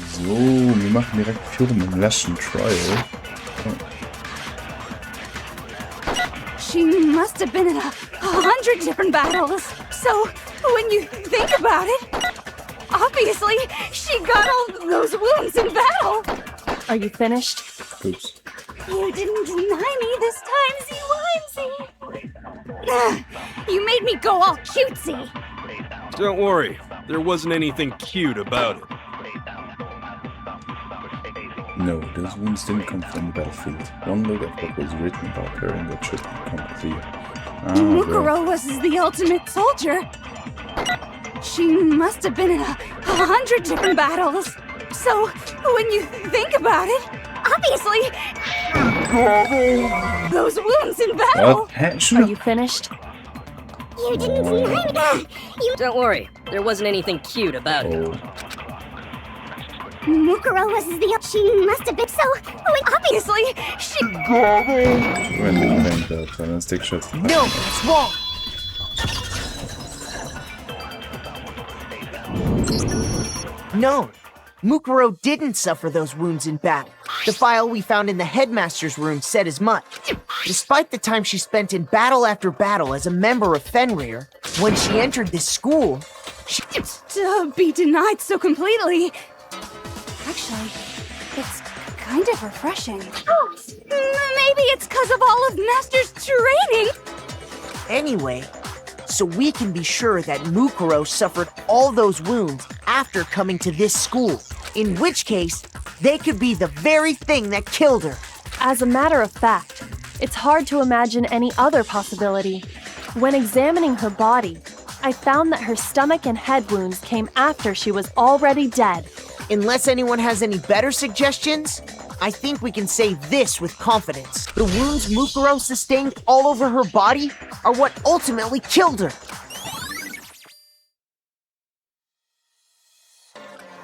So, wir machen direkt Führung im leschten Trial. Oh. She must have been in 100 different battles. So, when you think about it, obviously, she got all those wounds in battle. Are you finished? Oops. You didn't deny me this time, Z-Wimsey. You made me go all cutesy. Don't worry, there wasn't anything cute about it. No, those wounds didn't come from the battlefield. One look at what was written about her and that should become clear. Mukuro was the ultimate soldier. She must have been in 100 different battles. So, when you think about it, obviously, those wounds in battle. Are you finished? You didn't deny me. Don't worry, there wasn't anything cute about it. Mukuro was the... She must have been so... Obviously, she... When did you think that? Let's take shots. No, it's wrong! No, Mukuro didn't suffer those wounds in battle. The file we found in the headmaster's room said as much. Despite the time she spent in battle after battle as a member of Fenrir, when she entered this school, she... To be denied so completely... Actually, it's kind of refreshing. Maybe it's because of all of Master's training. Anyway, so we can be sure that Mukuro suffered all those wounds after coming to this school. In which case, they could be the very thing that killed her. As a matter of fact, it's hard to imagine any other possibility. When examining her body, I found that her stomach and head wounds came after she was already dead. Unless anyone has any better suggestions, I think we can say this with confidence. The wounds Mukuro sustained all over her body are what ultimately killed her.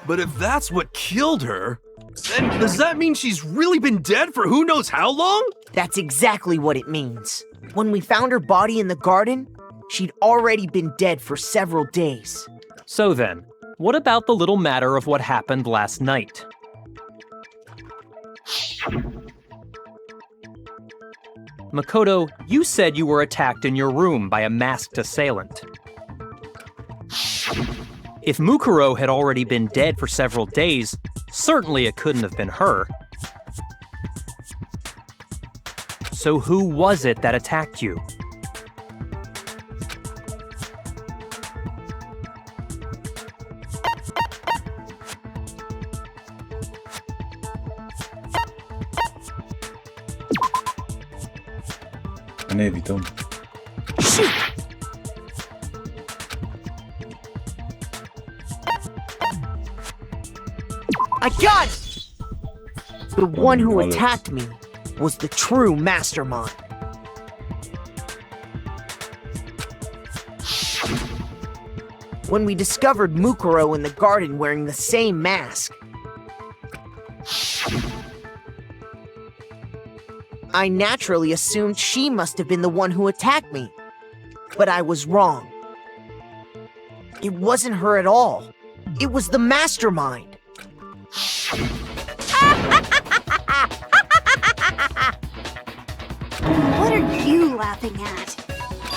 But if that's what killed her, then does that mean she's really been dead for who knows how long? That's exactly what it means. When we found her body in the garden, she'd already been dead for several days. So then, what about the little matter of what happened last night? Makoto, you said you were attacked in your room by a masked assailant. If Mukuro had already been dead for several days, certainly it couldn't have been her. So who was it that attacked you? Nee, wie dumm. I got it! The one who attacked me was the true mastermind. When we discovered Mukuro in the garden wearing the same mask, I naturally assumed she must have been the one who attacked me. But I was wrong. It wasn't her at all. It was the mastermind. What are you laughing at?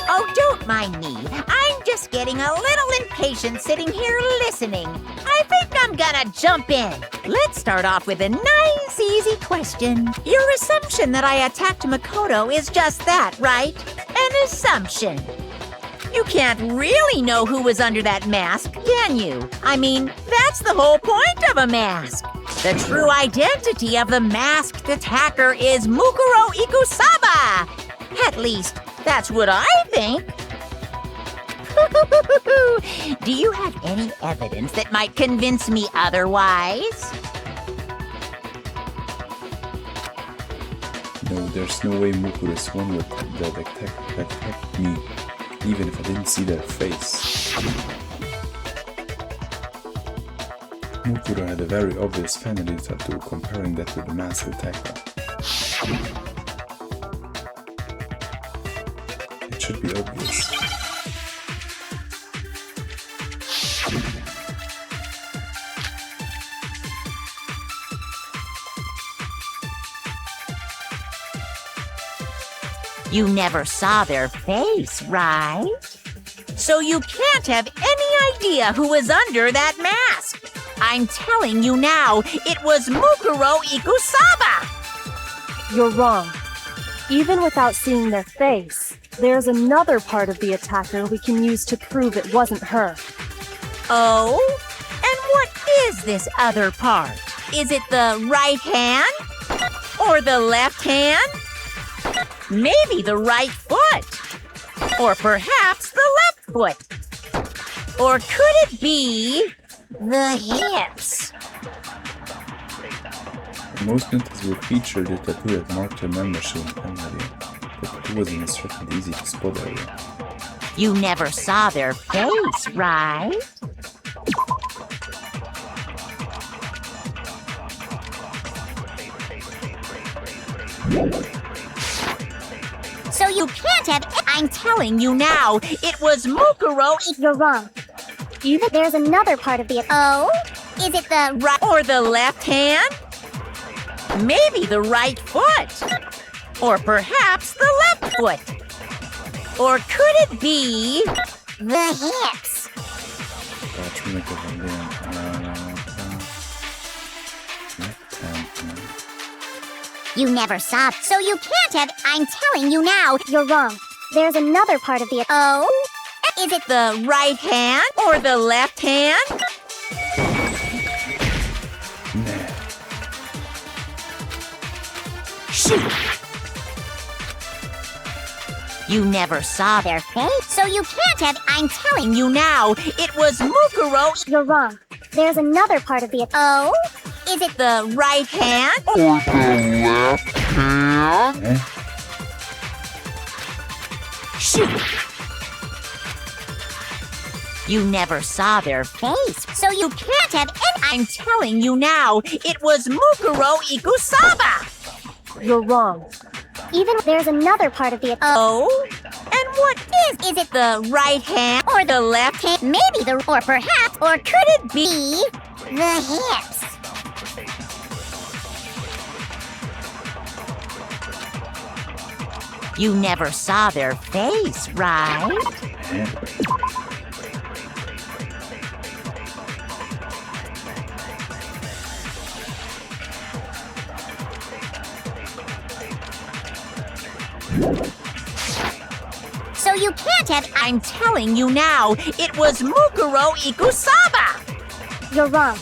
Oh, don't mind me. I'm just getting a little impatient sitting here listening. I think I'm gonna jump in. Let's start off with a nice, easy question. Your assumption that I attacked Makoto is just that, right? An assumption. You can't really know who was under that mask, can you? I mean, that's the whole point of a mask. The true identity of the masked attacker is Mukuro Ikusaba. At least, that's what I think. Do you have any evidence that might convince me otherwise? No, there's no way Mukuro is one with that attacked me, even if I didn't see their face. Mukuro had a very obvious family tattoo, comparing that to the masked attacker. It should be obvious. You never saw their face, right? So you can't have any idea who was under that mask. I'm telling you now, it was Mukuro Ikusaba! You're wrong. Even without seeing their face, there's another part of the attacker we can use to prove it wasn't her. Oh? And what is this other part? Is it the right hand? Or the left hand? Maybe the right foot? Or perhaps the left foot? Or could it be the hips? Most notices will feature the tattoo that marked her membership in Kanal. The tattoo was in a certain easy to spot area. You never saw their face, right? So you can't have. I'm telling you now, it was Mukuro. You're wrong. Even there's another part of the. Oh? Is it the right or the left hand? Maybe the right foot. Or perhaps the left foot. Or could it be the hips? You never saw. So you can't have. I'm telling you now. You're wrong. There's another part of the. Oh? Is it the right hand or the left hand? Shoot! You never saw their face, so you can't have. I'm telling you now, it was Mukuro. You're wrong. There's another part of the. Oh? Is it the right hand or the left hand? Shoot! You never saw their face, so you can't have. I'm telling you now, it was Mukuro Ikusaba. You're wrong. Even there's another part of the. Oh? And what is it the right hand or the left hand? Maybe the. Or perhaps. Or could it be the hips? You never saw their face, right? So you can't have. I'm telling you now, it was Mukuro Ikusaba! You're wrong.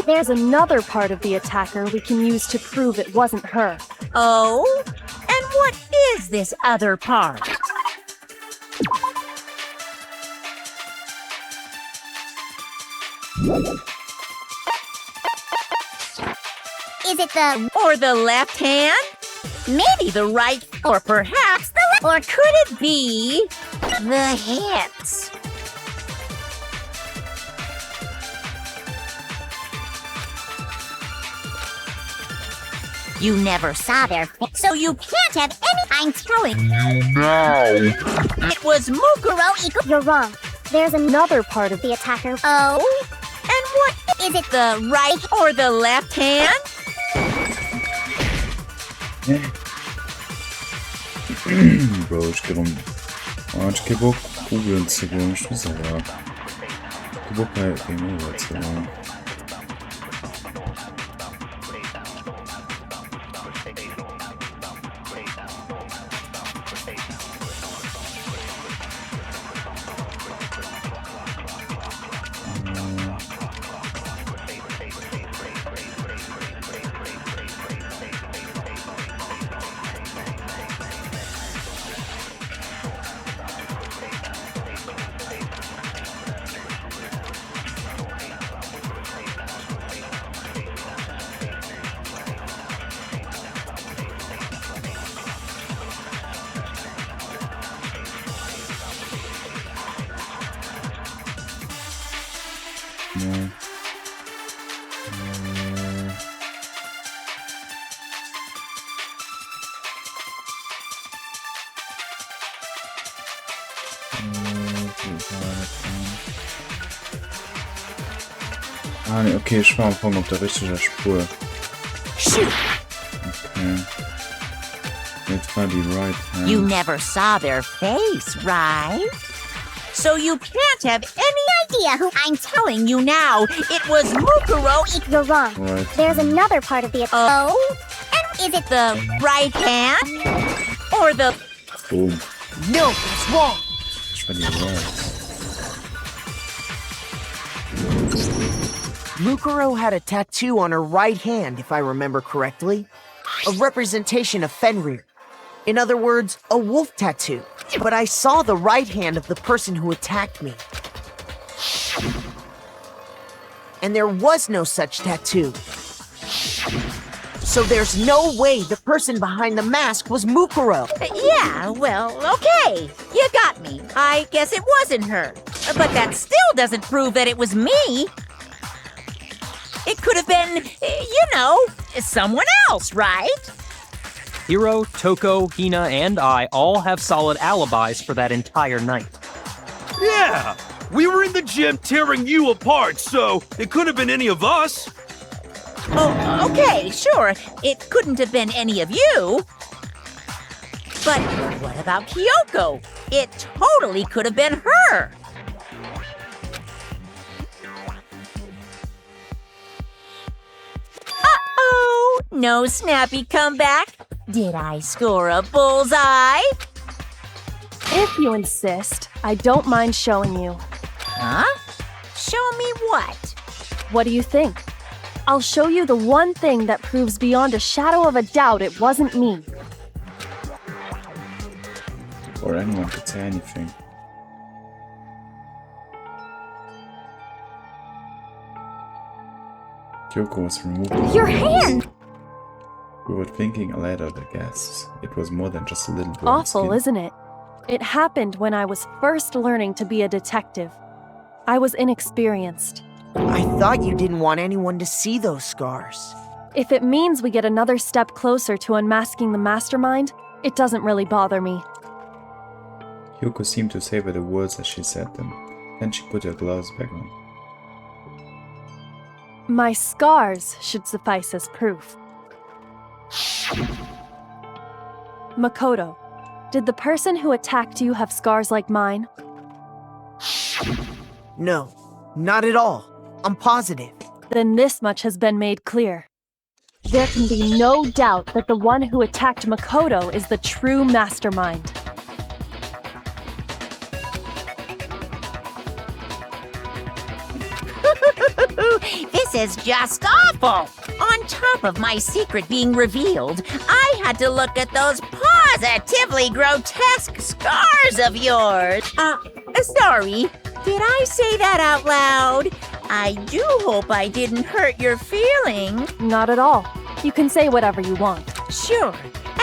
There's another part of the attacker we can use to prove it wasn't her. Oh? And what is this other part? Is it the. Or the left hand? Maybe the right, or perhaps the left. Or could it be the hips? You never saw their face, so you can't have any. I'm telling you now. It was Mukuro. You're wrong. There's another part of the attacker. Oh? And what is it? The right or the left hand? Bro, acho que eu vou Google Instagram, что за лак. Eu vou para Instagram. Okay, ich war am Anfang auf der richtigen Spur. Okay. That's not the right hand. You never saw their face, right? So you can't have any idea who I'm telling you now. It was Mukuro. You're wrong. Right. There's another part of the... Oh? And is it the right hand? Or the... Boom. No, that's wrong. Try the right. Mukuro had a tattoo on her right hand, if I remember correctly. A representation of Fenrir. In other words, a wolf tattoo. But I saw the right hand of the person who attacked me. And there was no such tattoo. So there's no way the person behind the mask was Mukuro. Yeah, well, okay. You got me. I guess it wasn't her. But that still doesn't prove that it was me. It could have been, someone else, right? Hiro, Toko, Hina, and I all have solid alibis for that entire night. Yeah! We were in the gym tearing you apart, so it couldn't have been any of us. Oh, okay, sure. It couldn't have been any of you. But what about Kyoko? It totally could have been her. Uh-oh, no snappy comeback. Did I score a bullseye? If you insist, I don't mind showing you. Huh? Show me what? What do you think? I'll show you the one thing that proves beyond a shadow of a doubt it wasn't me. Or anyone could say anything. Kyoko was removed. Your hand! We were thinking a ladder, I guess. It was more than just a little burned Awful, skin. isn't it? It happened when I was first learning to be a detective. I was inexperienced. I thought you didn't want anyone to see those scars. If it means we get another step closer to unmasking the mastermind, it doesn't really bother me. Kyoko seemed to savor the words as she said them. Then she put her gloves back on. My scars should suffice as proof. Makoto, did the person who attacked you have scars like mine? No, not at all. I'm positive. Then this much has been made clear. There can be no doubt that the one who attacked Makoto is the true mastermind. This is just awful. On top of my secret being revealed, I had to look at those positively grotesque scars of yours. Sorry. Did I say that out loud? I do hope I didn't hurt your feelings. Not at all. You can say whatever you want. Sure,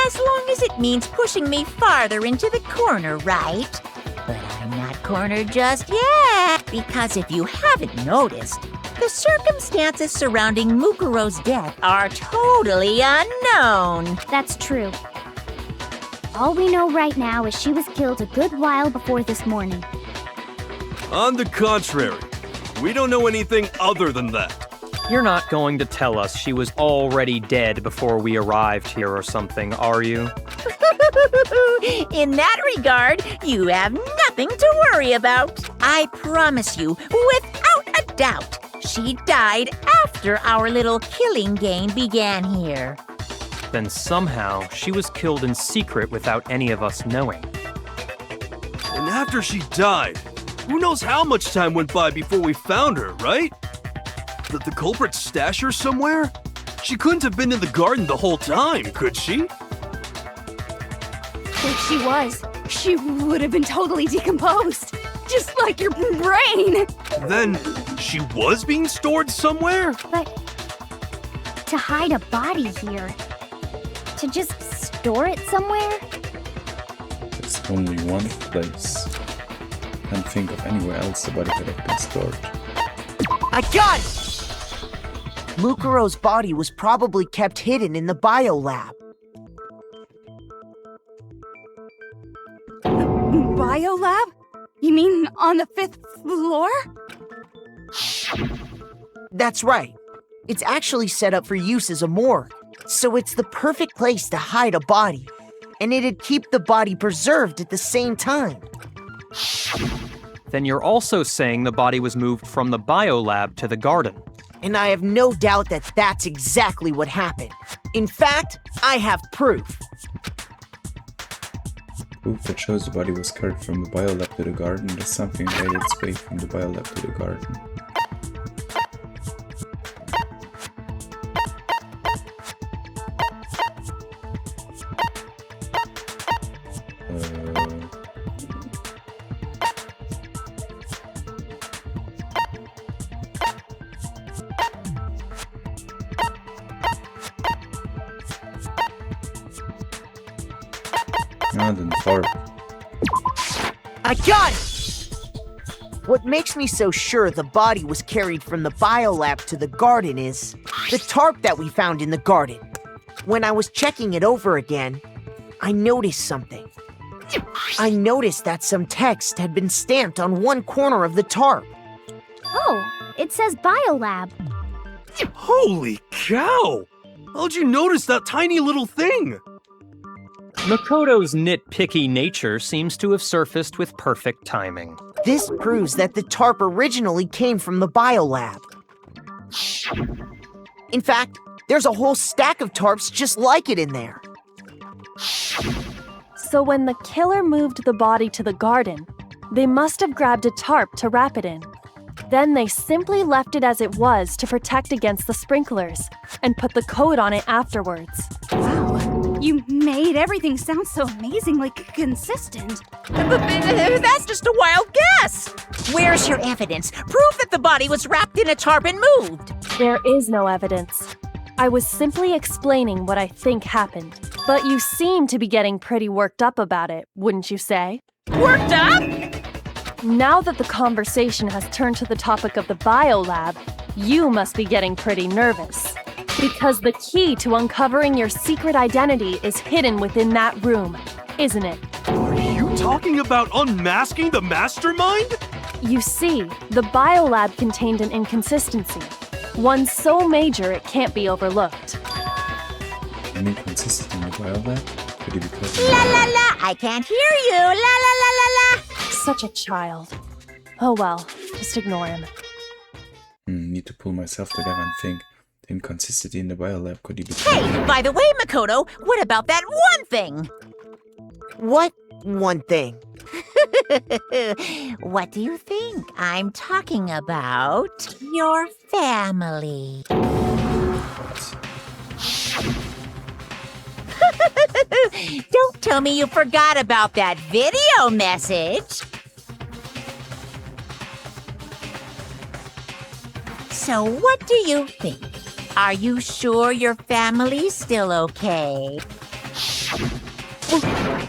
as long as it means pushing me farther into the corner, right? But I'm not cornered just yet, because if you haven't noticed, the circumstances surrounding Mukuro's death are totally unknown. That's true. All we know right now is she was killed a good while before this morning. On the contrary, we don't know anything other than that. You're not going to tell us she was already dead before we arrived here or something, are you? In that regard, you have nothing to worry about. I promise you, without a doubt, she died after our little killing game began here. Then somehow she was killed in secret without any of us knowing. And after she died, who knows how much time went by before we found her, right? Did the culprit stash her somewhere? She couldn't have been in the garden the whole time, could she? If she was, she would have been totally decomposed. Just like your brain. Then she was being stored somewhere? But to hide a body here, to just store it somewhere? There's only one place. Can't think of anywhere else the body could have been stored. I got it! Mukuro's body was probably kept hidden in the biolab. Biolab? You mean on the 5th floor? That's right. It's actually set up for use as a morgue, so it's the perfect place to hide a body. and it'd keep the body preserved at the same time. Then you're also saying the body was moved from the biolab to the garden. And I have no doubt that that's exactly what happened. In fact, I have proof. Proof that shows the body was carried from the biolab to the garden. There's something made its way from the biolab to the garden. The tarp. I got it! What makes me so sure the body was carried from the biolab to the garden is the tarp that we found in the garden. When I was checking it over again, I noticed something. I noticed that some text had been stamped on one corner of the tarp. Oh, it says biolab. Holy cow! How'd you notice that tiny little thing? Makoto's nitpicky nature seems to have surfaced with perfect timing. This proves that the tarp originally came from the biolab. In fact, there's a whole stack of tarps just like it in there. So when the killer moved the body to the garden, they must have grabbed a tarp to wrap it in. Then they simply left it as it was to protect against the sprinklers and put the coat on it afterwards. Wow, you made everything sound so amazingly consistent. That's just a wild guess. Where's your evidence? Prove that the body was wrapped in a tarp and moved. There is no evidence. I was simply explaining what I think happened. But you seem to be getting pretty worked up about it, wouldn't you say? Worked up? Now that the conversation has turned to the topic of the biolab, you must be getting pretty nervous. Because the key to uncovering your secret identity is hidden within that room, isn't it? Are you talking about unmasking the mastermind? You see, the biolab contained an inconsistency. One so major it can't be overlooked. An inconsistency in the biolab? Could you be closer? La la la, I can't hear you. La la la la la. Such a child. Oh well, just ignore him. Need to pull myself together and think. The inconsistency in the biolab could you be... Hey, by the way, Makoto, what about that one thing? What one thing? What do you think? I'm talking about your family. Don't tell me you forgot about that video message. So what do you think? Are you sure your family's still okay?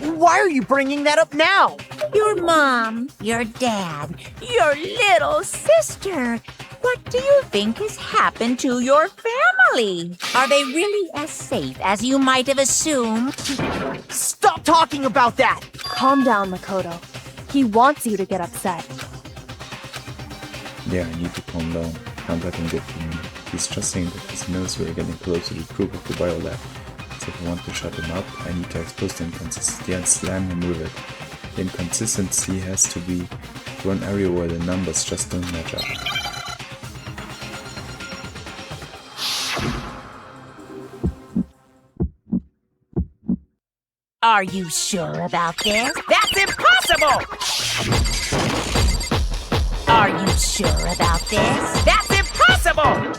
Why are you bringing that up now? Your mom, your dad, your little sister. What do you think has happened to your family? Are they really as safe as you might have assumed? Stop talking about that! Calm down, Makoto. He wants you to get upset. Yeah, I need to calm down. Can't let him get to me. He's just saying that he knows we're getting close to the proof of the biolab. So if I want to shut him up, I need to expose the inconsistency and slam him with it. The inconsistency has to be one area where the numbers just don't match up. Are you sure about this? That's impossible! Are you sure about this? That's impossible!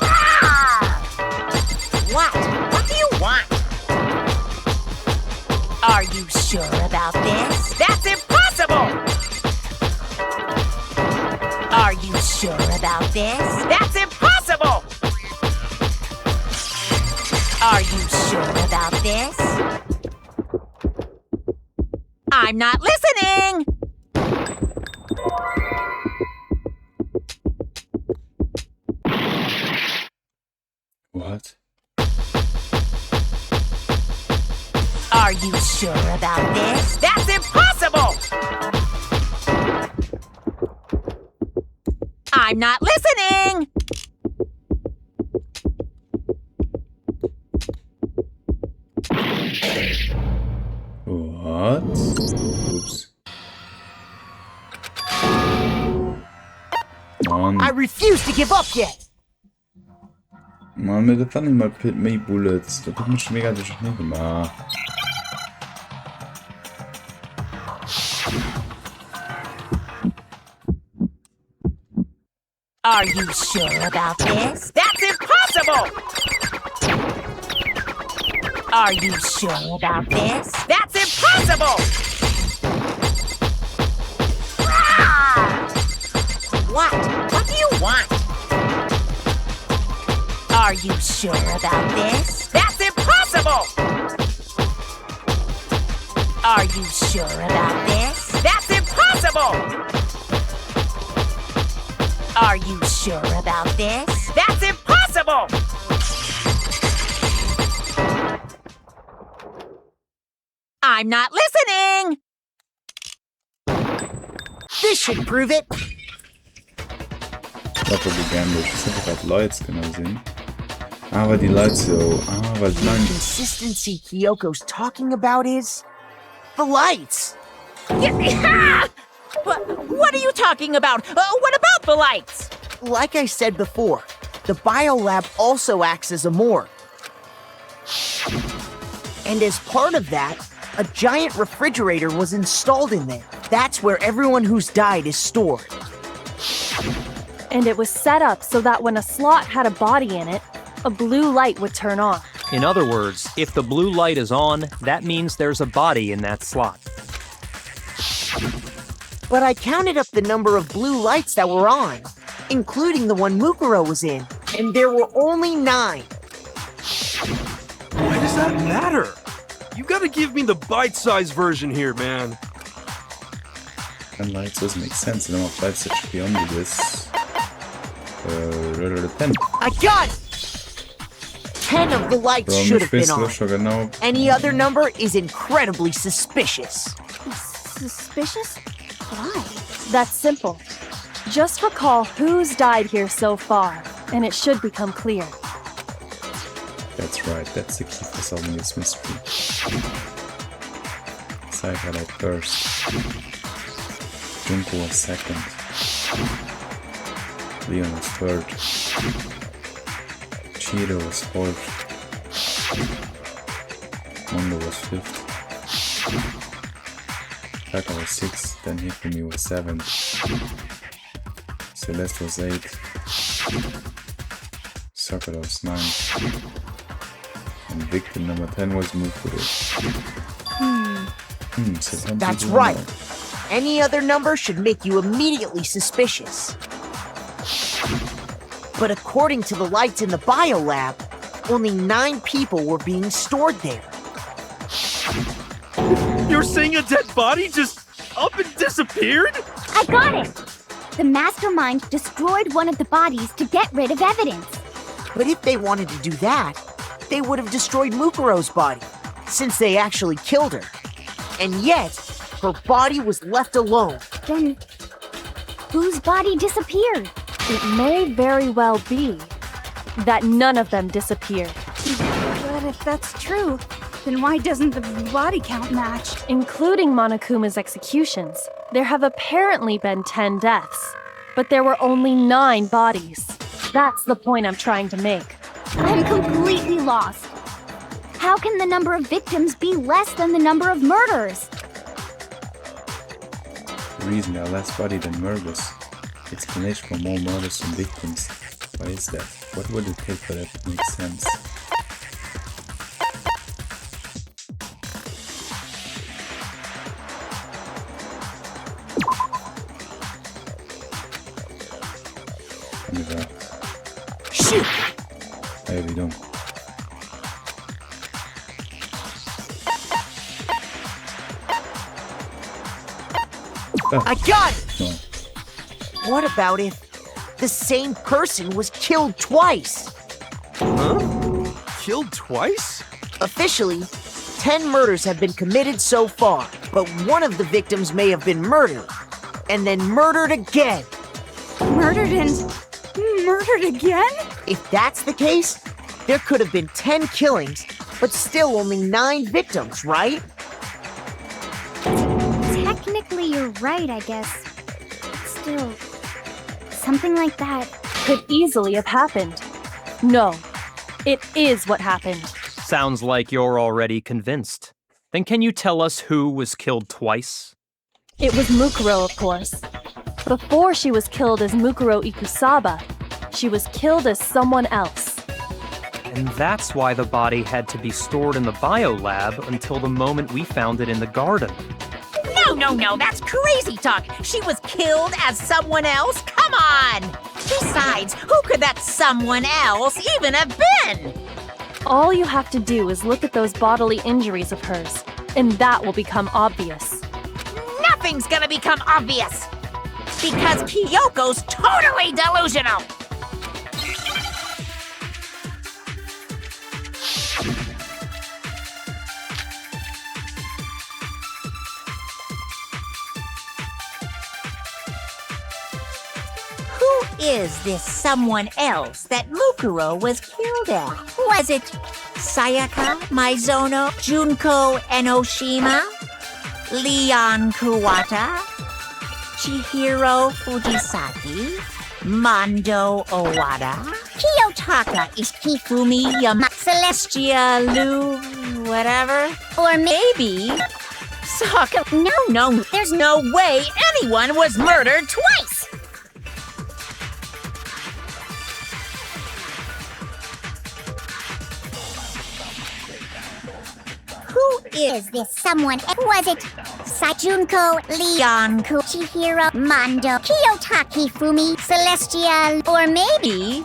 Ah! What? What do you want? Are you sure about this? That's impossible! Are you sure about this? That's impossible! Are you sure about this? I'm not listening! What? Are you sure about this? That's impossible! I'm not listening! refuse to give up yet. Mann, mir das dann immer Pit Me Bullets. Das hat mich schon mega nicht gemacht. Are you sure about this? That's impossible! Are you sure about this? That's impossible! Ah! What? What do you want? Are you sure about this? That's impossible! Are you sure about this? That's impossible! Are you sure about this? That's impossible! I'm not listening! This should prove it. Ich glaube, wir gern durch. Das sind gerade Lights genau sehen. Aber die Lights so. Weil The consistency Kyoko's talking about is the lights. What are you talking about? What about the lights? Like I said before, the biolab also acts as a morgue. And as part of that, a giant refrigerator was installed in there. That's where everyone who's died is stored. And it was set up so that when a slot had a body in it, a blue light would turn on. In other words, if the blue light is on, that means there's a body in that slot. But I counted up the number of blue lights that were on, including the one Mukuro was in, and there were only 9. Why does that matter? You gotta give me the bite-sized version here, man. And lights doesn't make sense. The number of lights that should be on this. 10. I got it! 10 of the lights should have been on. Genau. Any other number is incredibly suspicious. Suspicious? Why? That's simple. Just recall who's died here so far, and it should become clear. That's right, that's the key for solving this mystery. Saika died first. Junko was second. Leon was third. Chiro was fourth. Mondo was fifth. Taka was 6th, then Hifumi was 7th, Celeste was 8th, Sakura was 9th, and victim number 10 was Mukuro. So That's right. Any other number should make you immediately suspicious. But according to the lights in the biolab, only 9 people were being stored there. You're saying a dead body just up and disappeared? I got it! The mastermind destroyed one of the bodies to get rid of evidence. But if they wanted to do that, they would have destroyed Mukuro's body, since they actually killed her. And yet, her body was left alone. Then, whose body disappeared? It may very well be that none of them disappeared. But if that's true, then why doesn't the body count match? Including Monokuma's executions, there have apparently been 10 deaths, but there were only 9 bodies. That's the point I'm trying to make. I'm completely lost. How can the number of victims be less than the number of murders? The reason there are less bodies than murders. Explanation for more murders than victims. Why is that? What would it take for that to make sense? Shoot! Hey, we don't. I got it! No. What about if the same person was killed twice? Huh? Killed twice? Officially, 10 murders have been committed so far, but one of the victims may have been murdered, and then murdered again. Murdered and murdered again? If that's the case, there could have been 10 killings, but still only 9 victims, right? Technically, you're right, I guess. Still, something like that. Could easily have happened. No, it is what happened. Sounds like you're already convinced. Then can you tell us who was killed twice? It was Mukuro, of course. Before she was killed as Mukuro Ikusaba, she was killed as someone else. And that's why the body had to be stored in the biolab until the moment we found it in the garden. No, that's crazy talk. She was killed as someone else? Come on! Besides, who could that someone else even have been? All you have to do is look at those bodily injuries of hers, and that will become obvious. Nothing's gonna become obvious! Because Kyoko's totally delusional! Who is this someone else that Mukuro was killed at? Was it Sayaka, Maizono, Junko Enoshima, Leon Kuwata, Chihiro Fujisaki, Mondo Owada, Kiyotaka Ishifumi Yama, Celestia Lu, whatever? Or maybe Saka. No, there's no way anyone was murdered twice! Who is this someone? Was it Junko, Leon, Chihiro, Mondo, Kiyotaki, Fumi, Celestial, or maybe...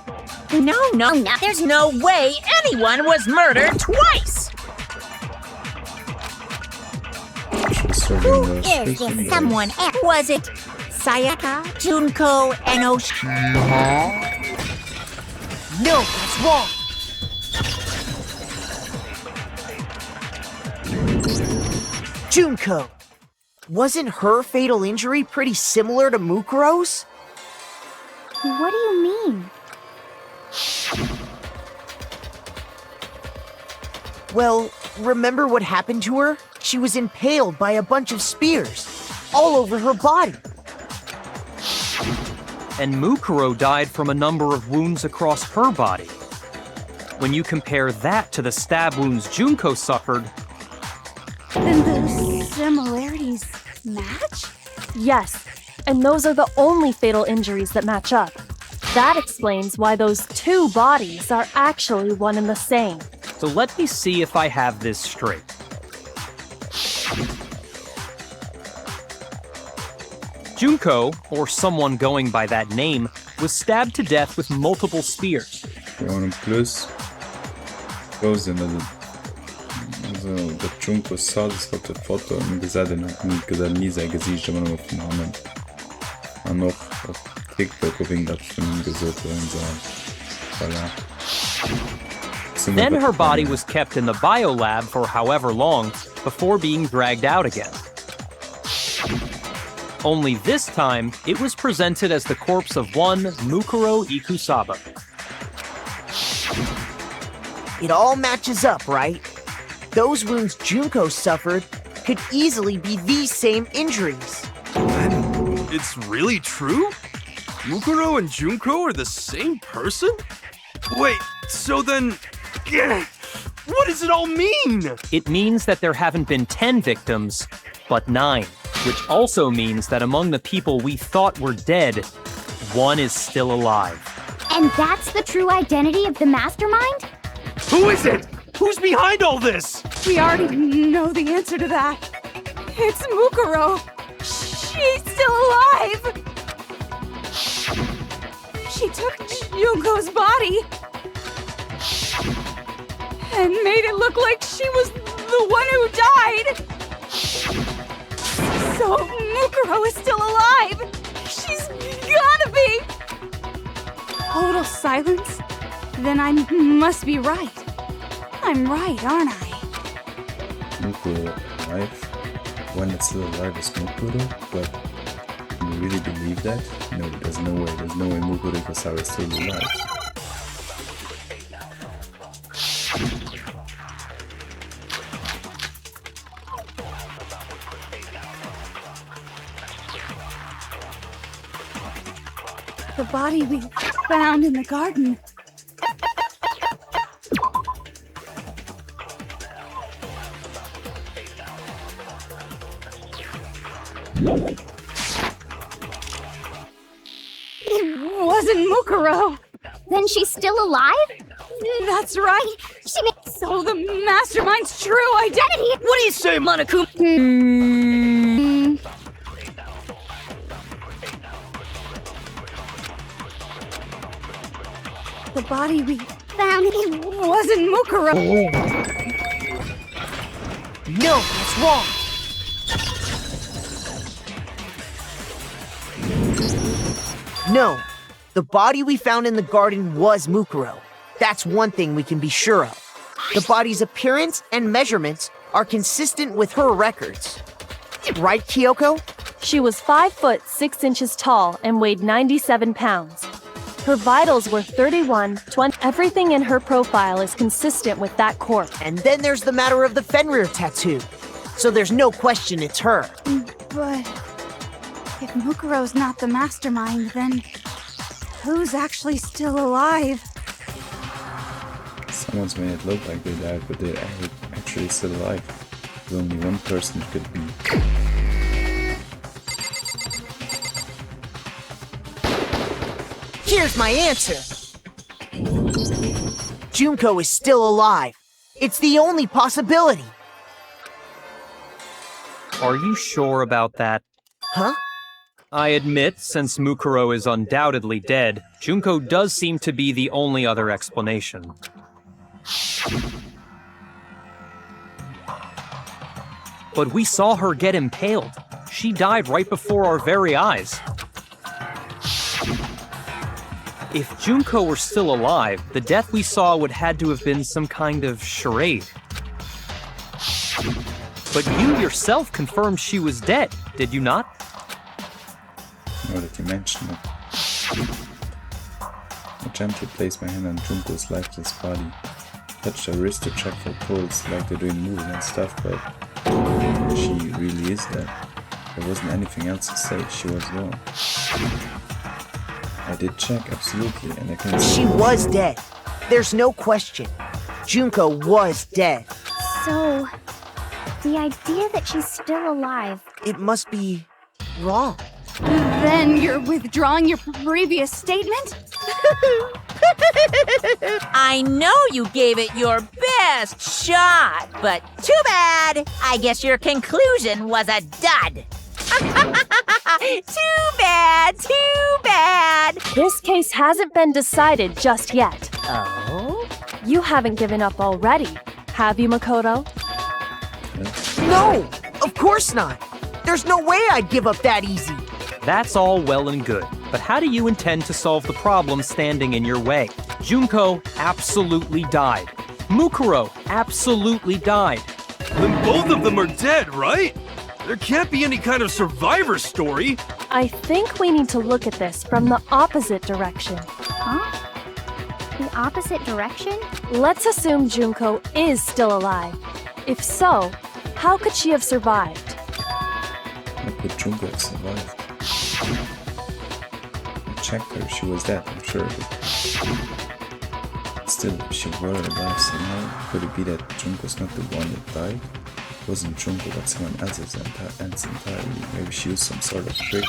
No, there's no way anyone was murdered twice! Who is this someone else? Was it Sayaka, Junko, Enoshima? No, that's wrong. Junko. Wasn't her fatal injury pretty similar to Mukuro's? What do you mean? Well, remember what happened to her? She was impaled by a bunch of spears, all over her body. And Mukuro died from a number of wounds across her body. When you compare that to the stab wounds Junko suffered, Then the similarities match? Yes, and those are the only fatal injuries that match up. That explains why those two bodies are actually one and the same. so let me see if I have this straight. Junko, or someone going by that name, was stabbed to death with multiple spears. Имам плюс rozdjela da Junko sad svato foto gezadena nikada niza Gesicht immer noch vom Namen. Und noch auf TikTok auf ihn von ihm gesucht und so. Voilà. Then her body was kept in the biolab for however long before being dragged out again. Only this time, it was presented as the corpse of one Mukuro Ikusaba. It all matches up, right? Those wounds Junko suffered could easily be these same injuries. It's really true? Mukuro and Junko are the same person? Wait, so then... what does it all mean? It means that there haven't been 10 victims, but 9. Which also means that among the people we thought were dead, one is still alive. And that's the true identity of the mastermind? Who is it? Who's behind all this? We already know the answer to that. It's Mukuro. She's still alive. She took Junko's body and made it look like she was the one who died. So Mukuro is still alive. She's gotta be. Total silence? Then I must be right. I'm right, aren't I? Mukuro alive? One that's still alive is Mukuro, but do you really believe that? No, there's no way. There's no way Mukuro Ikusaba is still alive. The The body we found in the garden. It wasn't Mukuro. Then she's still alive? That's right. So the mastermind's true identity. What do you say, Monaku? The body we found, it wasn't Mukuro. No, that's wrong. No, the body we found in the garden was Mukuro. That's one thing we can be sure of. The body's appearance and measurements are consistent with her records. Right, Kyoko? She was 5 foot 6 inches tall and weighed 97 pounds. Her vitals were 31, 20. Everything in her profile is consistent with that corpse. And then there's the matter of the Fenrir tattoo. So there's no question it's her. But if Mukuro's not the mastermind, then who's actually still alive? Someone's made it look like they died, but they're actually still alive. There's only one person it could be. Here's my answer. Junko is still alive. It's the only possibility. Are you sure about that? Huh? I admit, since Mukuro is undoubtedly dead, Junko does seem to be the only other explanation. But we saw her get impaled. She died right before our very eyes. If Junko were still alive, the death we saw would had to have been some kind of charade. But you yourself confirmed she was dead, did you not? Now that you mention it. I gently placed my hand on Junko's lifeless body. Touched her wrist to check for pulse like they do in movies and stuff, but she really is dead. There wasn't anything else to say, she was gone. I did check, absolutely, and I can see... She was dead. There's no question. Junko was dead. So, the idea that she's still alive... It must be wrong. Then you're withdrawing your previous statement? I know you gave it your best shot, but too bad. I guess your conclusion was a dud. Too bad, too bad. This case hasn't been decided just yet. Oh? You haven't given up already, have you, Makoto? No, of course not. There's no way I'd give up that easy. That's all well and good, but how do you intend to solve the problem standing in your way? Junko absolutely died. Mukuro absolutely died. Then both of them are dead, right? There can't be any kind of survivor story. I think we need to look at this from the opposite direction. Huh? The opposite direction? Let's assume Junko is still alive. If so, how could she have survived? How could Junko have survived? I checked her, she was dead, I'm sure of it. Still, if she were alive somehow, could it be that Junko's not the one that died? It wasn't Junko, but someone else's ends entirely. Maybe she used some sort of trick.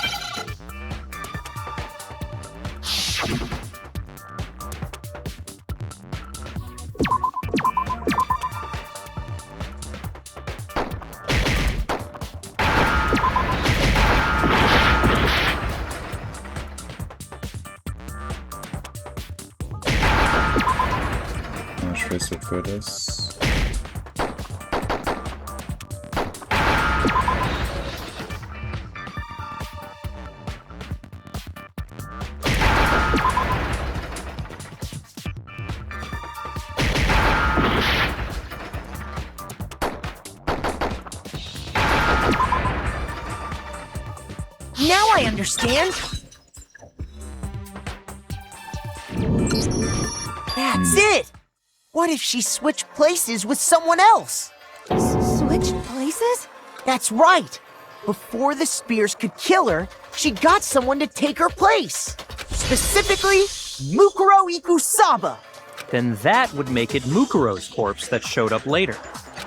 Let's look for this. Now I understand. That's it. What if she switched places with someone else? Switched places? That's right. Before the spears could kill her, she got someone to take her place. Specifically, Mukuro Ikusaba, Then that would make it Mukuro's corpse that showed up later.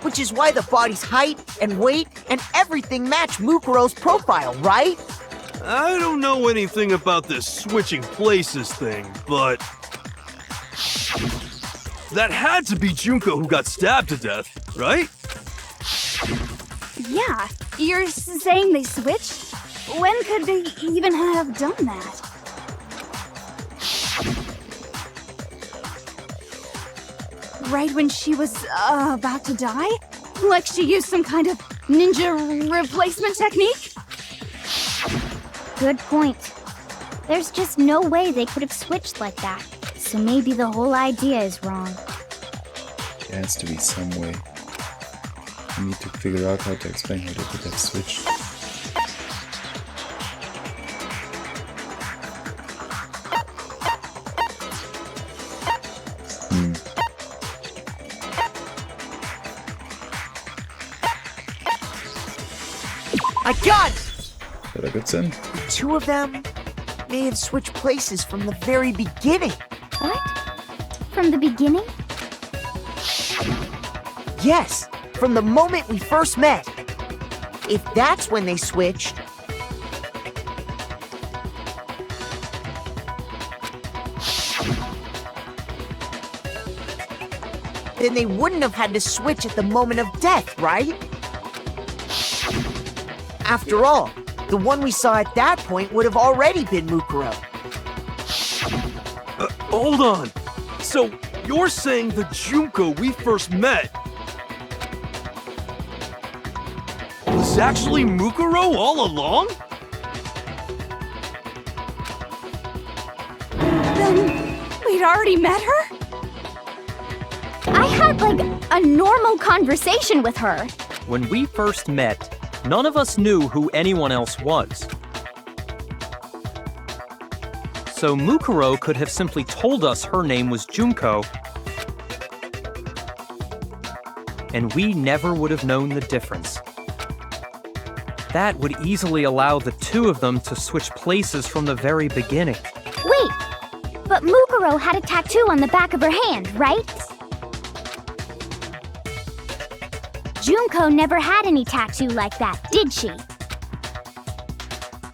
which is why the body's height and weight and everything match Mukuro's profile, right? I don't know anything about this switching places thing, but that had to be Junko who got stabbed to death, right? Yeah, you're saying they switched? When could they even have done that? Right when she was about to die? Like she used some kind of ninja replacement technique? Good point. There's just no way they could have switched like that. So maybe the whole idea is wrong. There has to be some way. We need to figure out how to explain how they could have switched. I got it! Is that a good sin? The two of them may have switched places from the very beginning. What? From the beginning? Yes, from the moment we first met. If that's when they switched, then they wouldn't have had to switch at the moment of death, right? After all, the one we saw at that point would have already been Mukuro. Hold on. So, you're saying the Junko we first met was actually Mukuro all along? Then we'd already met her? I had, like, a normal conversation with her. When we first met, none of us knew who anyone else was. So Mukuro could have simply told us her name was Junko, and we never would have known the difference. That would easily allow the two of them to switch places from the very beginning. Wait, but Mukuro had a tattoo on the back of her hand, right? Junko never had any tattoo like that, did she?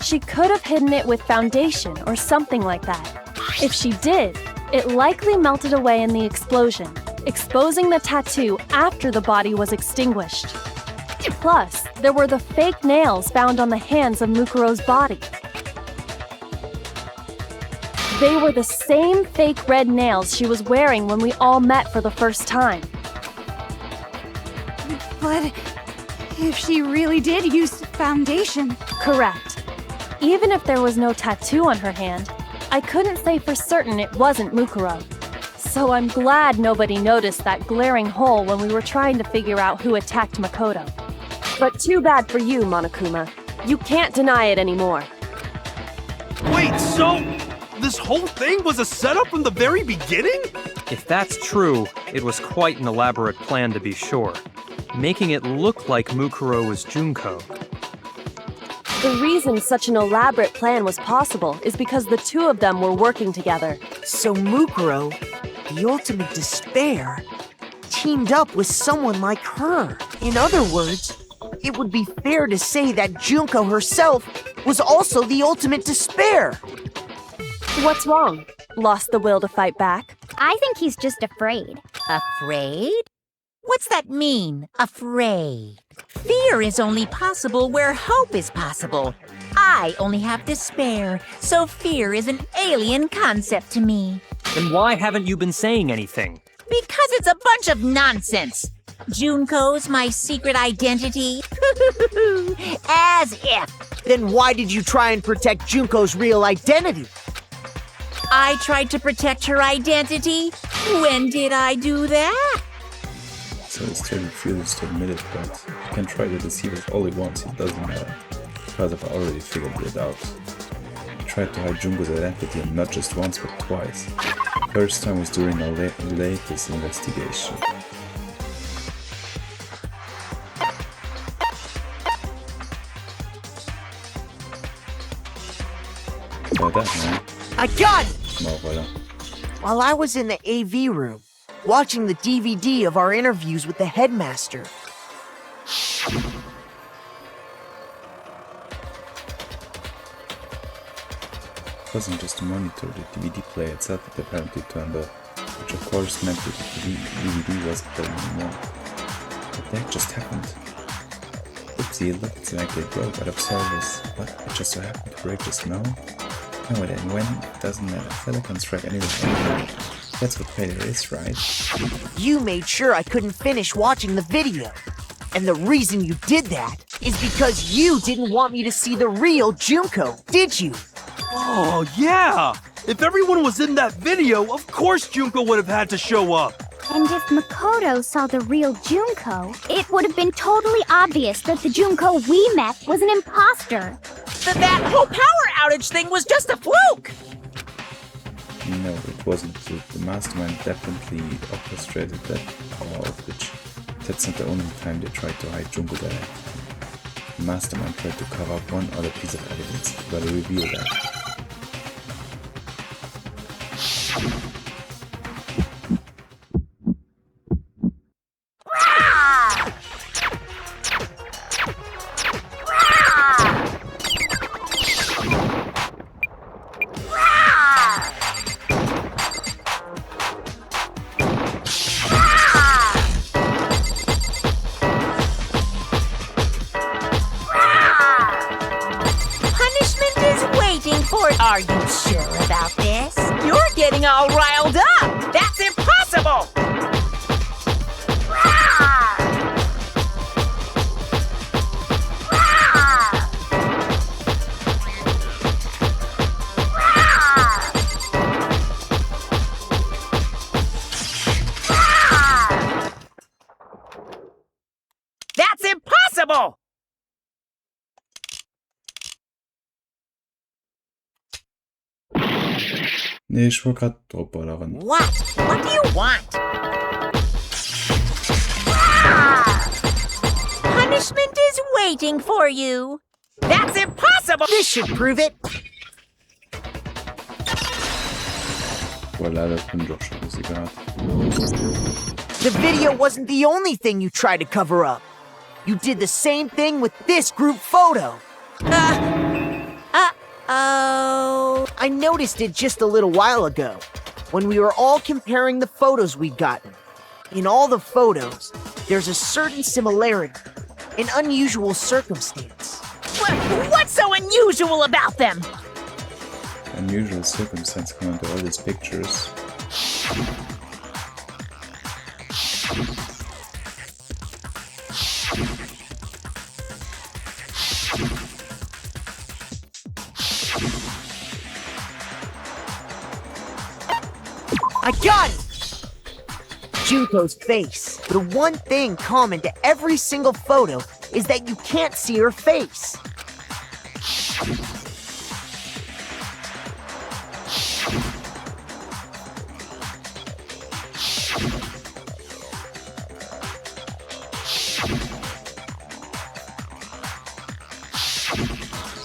She could have hidden it with foundation or something like that. If she did, it likely melted away in the explosion, exposing the tattoo after the body was extinguished. Plus, there were the fake nails found on the hands of Mukuro's body. They were the same fake red nails she was wearing when we all met for the first time. But if she really did use foundation... Correct. Even if there was no tattoo on her hand, I couldn't say for certain it wasn't Mukuro. So I'm glad nobody noticed that glaring hole when we were trying to figure out who attacked Makoto. But too bad for you, Monokuma. You can't deny it anymore. Wait, so this whole thing was a setup from the very beginning? If that's true, it was quite an elaborate plan to be sure, making it look like Mukuro was Junko. The reason such an elaborate plan was possible is because the two of them were working together. So Mukuro, the ultimate despair, teamed up with someone like her. In other words, it would be fair to say that Junko herself was also the ultimate despair. What's wrong? Lost the will to fight back? I think he's just afraid. Afraid? What's that mean, afraid? Fear is only possible where hope is possible. I only have despair, so fear is an alien concept to me. Then why haven't you been saying anything? Because it's a bunch of nonsense. Junko's my secret identity. As if. Then why did you try and protect Junko's real identity? I tried to protect her identity? When did I do that? So he still refuses to admit it, but he can try to deceive us all he wants, it doesn't matter. Because I've already figured it out. He tried to hide Junko's identity, and not just once but twice. First time was during our latest investigation. About that, man. I got it! Bon, voilà. While I was in the AV room, watching the DVD of our interviews with the headmaster. It wasn't just a monitor, the DVD player itself had apparently turned off, which of course meant that the DVD wasn't playing anymore. But that just happened. Oopsie, it looked like it broke out of service, but it just so happened to break just now. No, it and when, it doesn't matter. Fella can strike anything anywhere. That's what failure is, right? You made sure I couldn't finish watching the video. And the reason you did that is because you didn't want me to see the real Junko, did you? Oh, yeah! If everyone was in that video, of course Junko would have had to show up. And if Makoto saw the real Junko, it would have been totally obvious that the Junko we met was an imposter. That whole power outage thing was just a fluke! No, it wasn't. The mastermind definitely orchestrated that power outage. That's not the only time they tried to hide Junko there. The mastermind tried to cover up one other piece of evidence, but it revealed that. Are you sure about this? You're getting all riled up! That's impossible! That's impossible! Nee, ich war grad Druckballerin. What? What do you want? Punishment is waiting for you. That's impossible! This should prove it. Voilà, das bin ich doch schon gesichert. The video wasn't the only thing you tried to cover up. You did the same thing with this group photo. Oh. I noticed it just a little while ago, when we were all comparing the photos we'd gotten. In all the photos, there's a certain similarity, an unusual circumstance. What's so unusual about them? Unusual circumstance come into all these pictures. I got it! Junko's face. The one thing common to every single photo is that you can't see her face.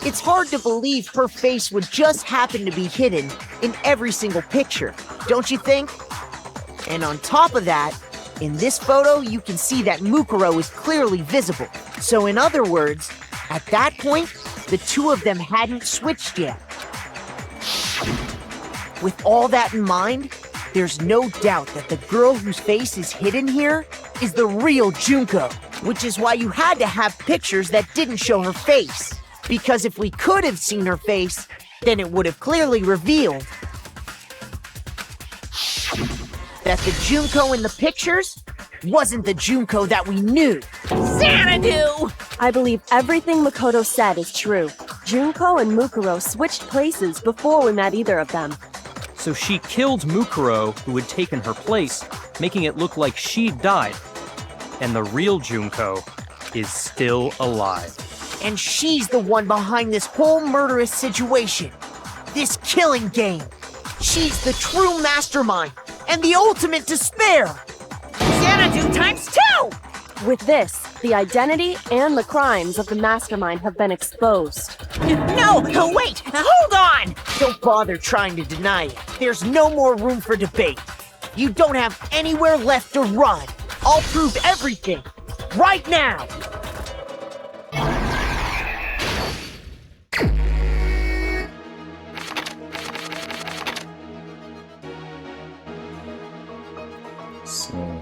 It's hard to believe her face would just happen to be hidden in every single picture, don't you think? And on top of that, in this photo, you can see that Mukuro is clearly visible. So in other words, at that point, the two of them hadn't switched yet. With all that in mind, there's no doubt that the girl whose face is hidden here is the real Junko, which is why you had to have pictures that didn't show her face. Because if we could have seen her face, then it would have clearly revealed that the Junko in the pictures wasn't the Junko that we knew. Xanadu! I believe everything Makoto said is true. Junko and Mukuro switched places before we met either of them. So she killed Mukuro, who had taken her place, making it look like she'd died. And the real Junko is still alive. And she's the one behind this whole murderous situation. This killing game. She's the true mastermind and the ultimate despair. Xanadu times 2! With this, the identity and the crimes of the mastermind have been exposed. No, wait, hold on! Don't bother trying to deny it. There's no more room for debate. You don't have anywhere left to run. I'll prove everything. Right now! So,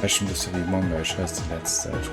Fashion müsste wie Manga, ich heiße die letzte Zeit.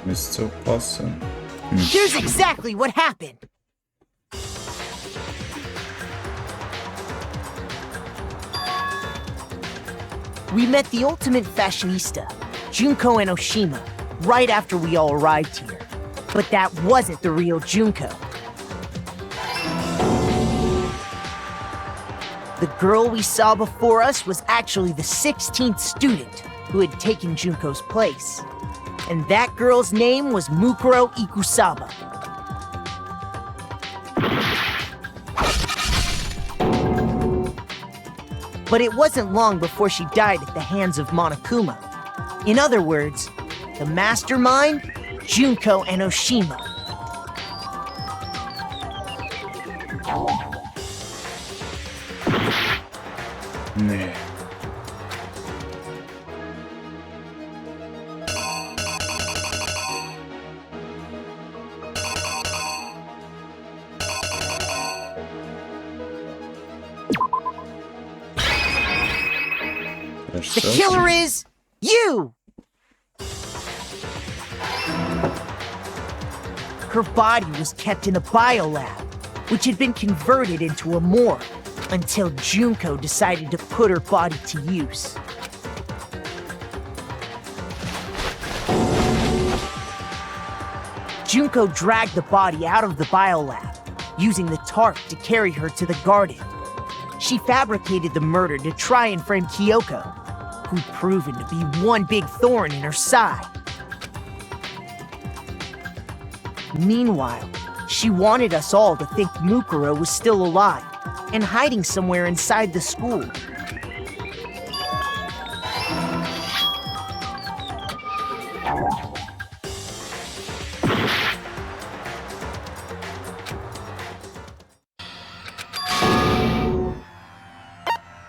Mr. Possum. Here's exactly what happened. We met the ultimate fashionista, Junko and Oshima, right after we all arrived here. But that wasn't the real Junko. The girl we saw before us was actually the 16th student who had taken Junko's place. And that girl's name was Mukuro Ikusaba. But it wasn't long before she died at the hands of Monokuma. In other words, The mastermind? Junko and Oshima. Nee. The killer is you! Her body was kept in a biolab, which had been converted into a morgue, until Junko decided to put her body to use. Junko dragged the body out of the biolab, using the tarp to carry her to the garden. She fabricated the murder to try and frame Kyoko, who'd proven to be one big thorn in her side. Meanwhile, she wanted us all to think Mukuro was still alive and hiding somewhere inside the school.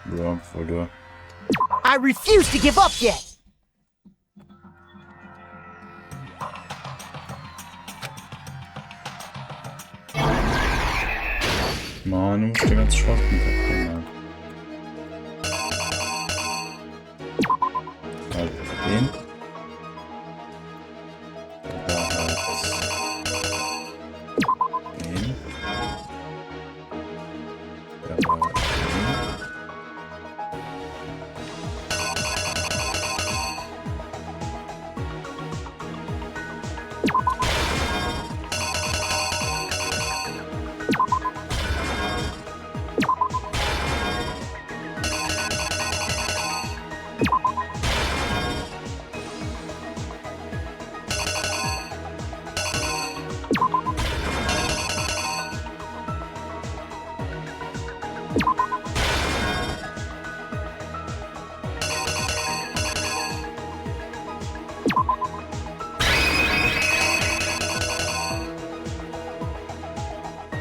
Wrong photo. I refuse to give up yet! Mann, du musst dir ganz schwach hinterkommen. Halt den. Da halt den. Da war den.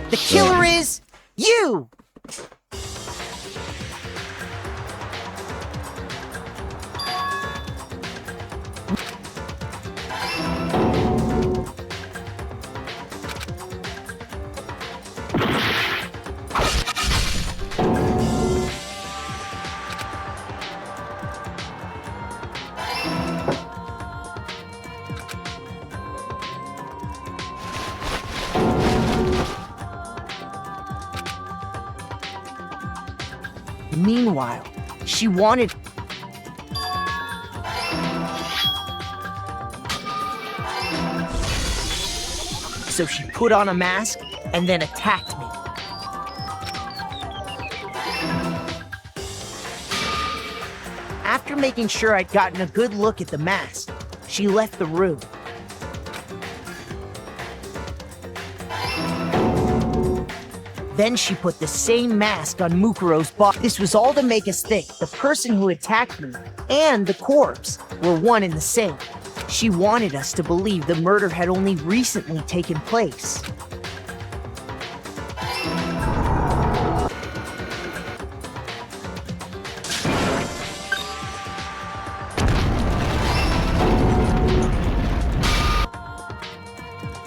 The killer is you! Meanwhile, she wanted... So she put on a mask and then attacked me. After making sure I'd gotten a good look at the mask, she left the room. Then she put the same mask on Mukuro's body. This was all to make us think the person who attacked me and the corpse were one and the same. She wanted us to believe the murder had only recently taken place.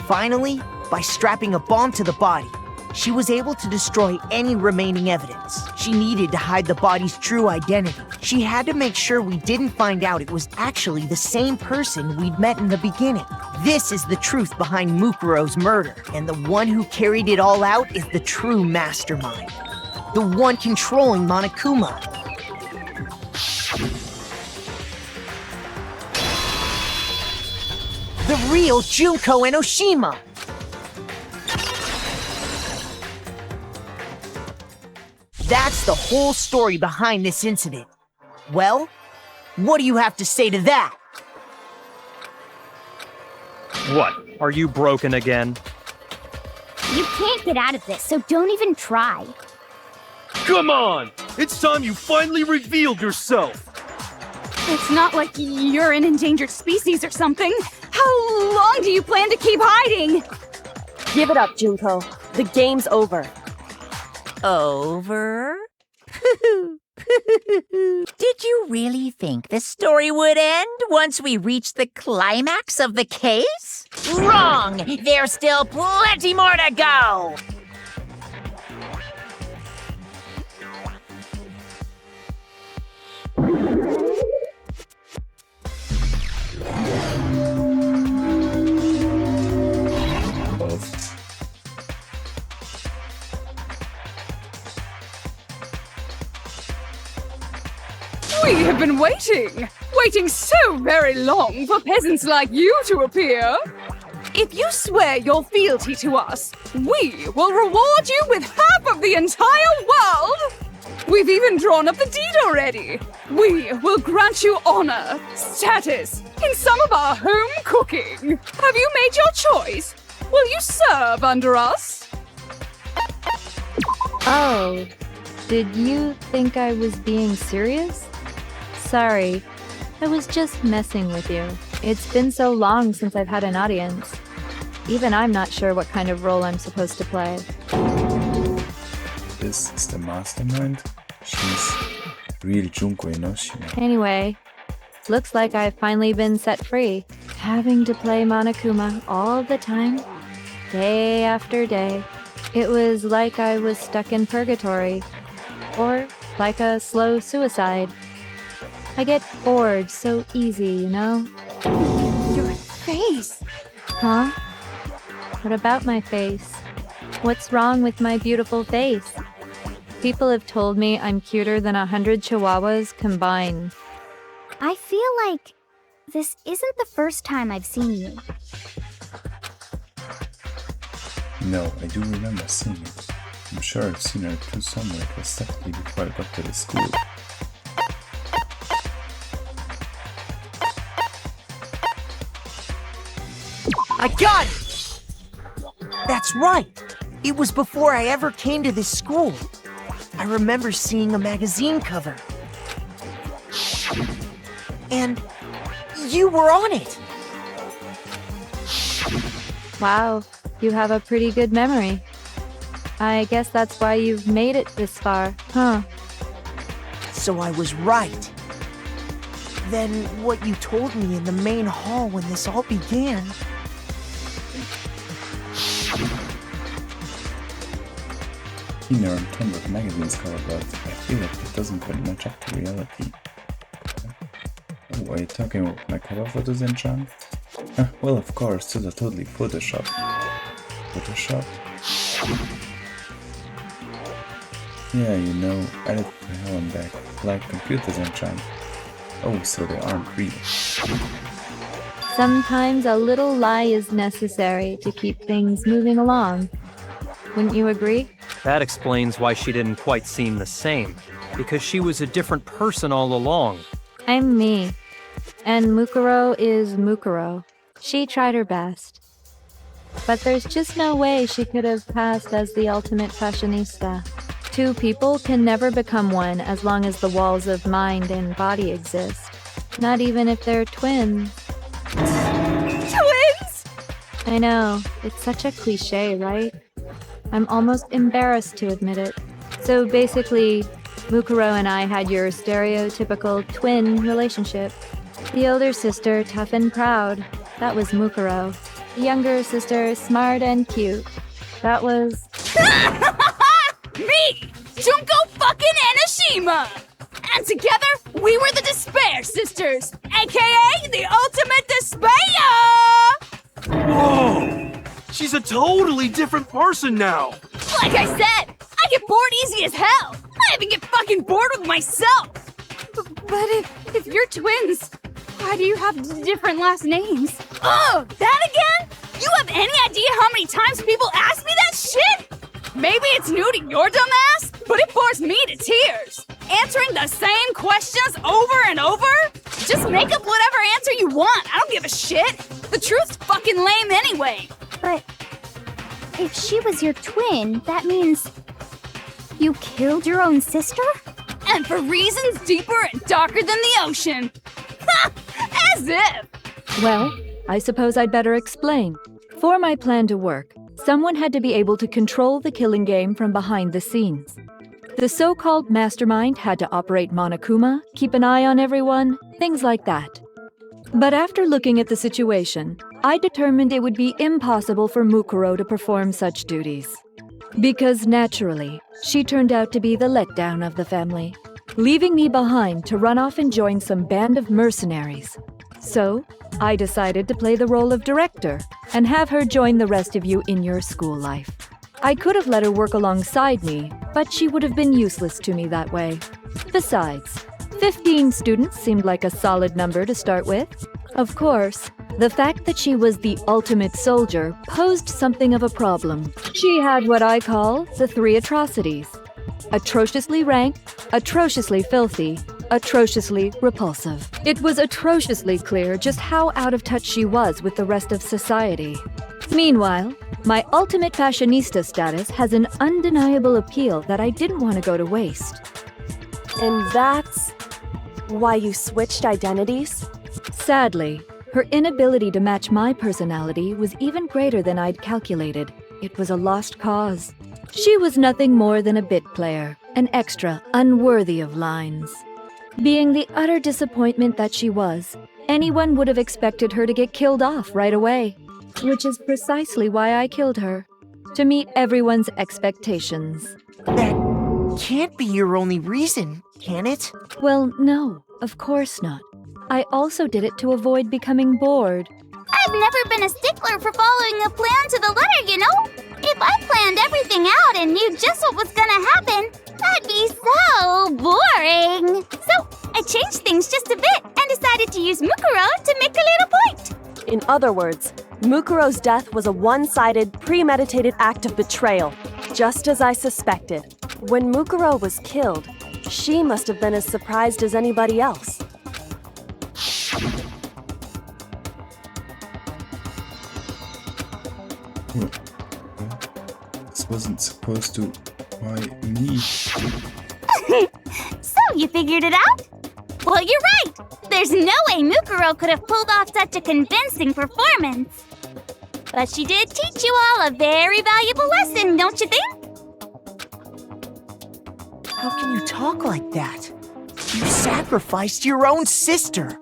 Finally, by strapping a bomb to the body, she was able to destroy any remaining evidence. She needed to hide the body's true identity. She had to make sure we didn't find out it was actually the same person we'd met in the beginning. This is the truth behind Mukuro's murder, and the one who carried it all out is the true mastermind. The one controlling Monokuma. The real Junko and Oshima! That's the whole story behind this incident. Well, what do you have to say to that? What? Are you broken again? You can't get out of this, so don't even try. Come on! It's time you finally revealed yourself! It's not like you're an endangered species or something. How long do you plan to keep hiding? Give it up, Junko. The game's over. Over? Did you really think the story would end once we reached the climax of the case? Wrong! There's still plenty more to go! We have been waiting so very long for peasants like you to appear. If you swear your fealty to us, we will reward you with half of the entire world. We've even drawn up the deed already. We will grant you honor, status, in some of our home cooking. Have you made your choice? Will you serve under us? Oh, did you think I was being serious? Sorry, I was just messing with you. It's been so long since I've had an audience. Even I'm not sure what kind of role I'm supposed to play. This is the mastermind. She's really Junko, you know? Anyway, looks like I've finally been set free. Having to play Monokuma all the time, day after day. It was like I was stuck in purgatory. Or like a slow suicide. I get bored so easy, you know? Your face! Huh? What about my face? What's wrong with my beautiful face? People have told me I'm cuter than 100 chihuahuas combined. I feel like this isn't the first time I've seen you. No, I do remember seeing it. I'm sure I've seen her too somewhere. It was definitely before I got to the school. I got it! That's right! It was before I ever came to this school. I remember seeing a magazine cover. And you were on it! Wow, you have a pretty good memory. I guess that's why you've made it this far, huh? So I was right. Then what you told me in the main hall when this all began... You know, in terms of magazines cover, but I feel like it doesn't quite match up to reality. Oh, are you talking about my cover photos in Chan? Well, of course, those are totally Photoshop. Photoshop? Yeah, you know, edit to hell and back, like computers in Chan. Oh, so they aren't real. Sometimes a little lie is necessary to keep things moving along. Wouldn't you agree? That explains why she didn't quite seem the same, because she was a different person all along. I'm me. And Mukuro is Mukuro. She tried her best. But there's just no way she could have passed as the ultimate fashionista. Two people can never become one as long as the walls of mind and body exist. Not even if they're twins. Twins?! I know, it's such a cliche, right? I'm almost embarrassed to admit it. So basically, Mukuro and I had your stereotypical twin relationship. The older sister, tough and proud. That was Mukuro. The younger sister, smart and cute. That was... Me! Junko fucking Enoshima! And together, we were the Despair Sisters, aka the Ultimate Despair! Whoa! She's a totally different person now! Like I said, I get bored easy as hell! I even get fucking bored with myself! But if you're twins, why do you have different last names? Oh, that again? You have any idea how many times people ask me that shit? Maybe it's new to your dumb ass, but it bores me to tears. Answering the same questions over and over? Just make up whatever answer you want. I don't give a shit. The truth's fucking lame anyway. But if she was your twin, that means you killed your own sister? And for reasons deeper and darker than the ocean. As if! Well, I suppose I'd better explain. For my plan to work, someone had to be able to control the killing game from behind the scenes. The so-called mastermind had to operate Monokuma, keep an eye on everyone, things like that. But after looking at the situation, I determined it would be impossible for Mukuro to perform such duties. Because naturally, she turned out to be the letdown of the family, leaving me behind to run off and join some band of mercenaries. So, I decided to play the role of director and have her join the rest of you in your school life. I could have let her work alongside me, but she would have been useless to me that way. Besides, 15 students seemed like a solid number to start with. Of course, the fact that she was the ultimate soldier posed something of a problem. She had what I call the 3 atrocities. Atrociously rank, atrociously filthy, atrociously repulsive. It was atrociously clear just how out of touch she was with the rest of society. Meanwhile, my ultimate fashionista status has an undeniable appeal that I didn't want to go to waste. And that's why you switched identities? Sadly, her inability to match my personality was even greater than I'd calculated. It was a lost cause. She was nothing more than a bit player, an extra unworthy of lines. Being the utter disappointment that she was, anyone would have expected her to get killed off right away. Which is precisely why I killed her. To meet everyone's expectations. That can't be your only reason, can it? Well, no, of course not. I also did it to avoid becoming bored. I've never been a stickler for following a plan to the letter, you know? If I planned everything out and knew just what was gonna happen, that'd be so boring. So I changed things just a bit and decided to use Mukuro to make a little point. In other words, Mukuro's death was a one-sided, premeditated act of betrayal, just as I suspected. When Mukuro was killed, she must have been as surprised as anybody else. This wasn't supposed to... Why me? So you figured it out? Well, you're right! There's no way Mukuro could have pulled off such a convincing performance. But she did teach you all a very valuable lesson, don't you think? How can you talk like that? You sacrificed your own sister!